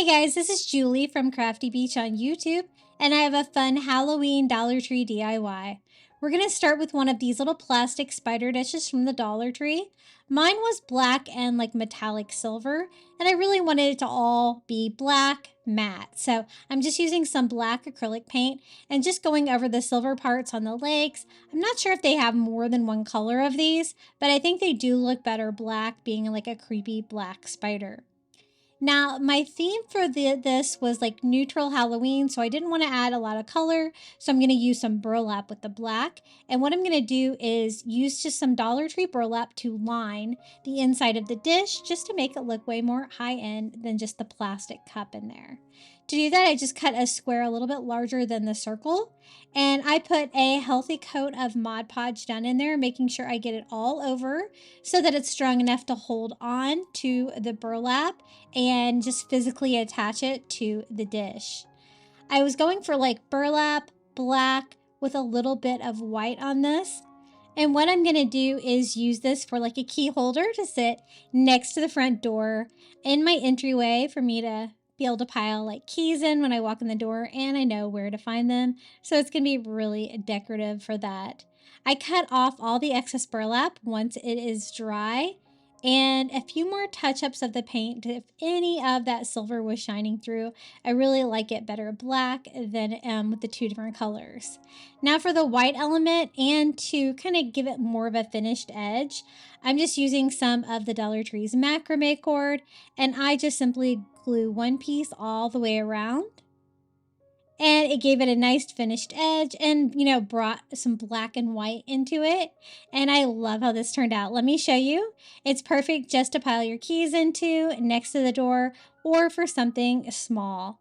Hey guys, this is Julie from Crafty Beach on YouTube, and I have a fun Halloween Dollar Tree DIY. We're going to start with one of these little plastic spider dishes from the Dollar Tree. Mine was black and like metallic silver, and I really wanted it to all be black matte. So I'm just using some black acrylic paint and just going over the silver parts on the legs. I'm not sure if they have more than one color of these, but I think they do look better black, being like a creepy black spider. Now, my theme for this was like neutral Halloween, so I didn't want to add a lot of color. So I'm going to use some burlap with the black. And what I'm going to do is use just some Dollar Tree burlap to line the inside of the dish just to make it look way more high end than just the plastic cup in there. To do that, I just cut a square a little bit larger than the circle. And I put a healthy coat of Mod Podge down in there, making sure I get it all over so that it's strong enough to hold on to the burlap and just physically attach it to the dish. I was going for like burlap, black, with a little bit of white on this. And what I'm going to do is use this for like a key holder to sit next to the front door in my entryway for me to be able to pile like keys in when I walk in the door and I know where to find them. So it's going to be really decorative for that. I cut off all the excess burlap once it is dry and a few more touch-ups of the paint if any of that silver was shining through. I really like it better black than with the two different colors. Now for the white element and to kind of give it more of a finished edge, I'm just using some of the Dollar Tree's macrame cord, and I just simply glue one piece all the way around. And it gave it a nice finished edge and, brought some black and white into it. And I love how this turned out. Let me show you. It's perfect just to pile your keys into next to the door or for something small.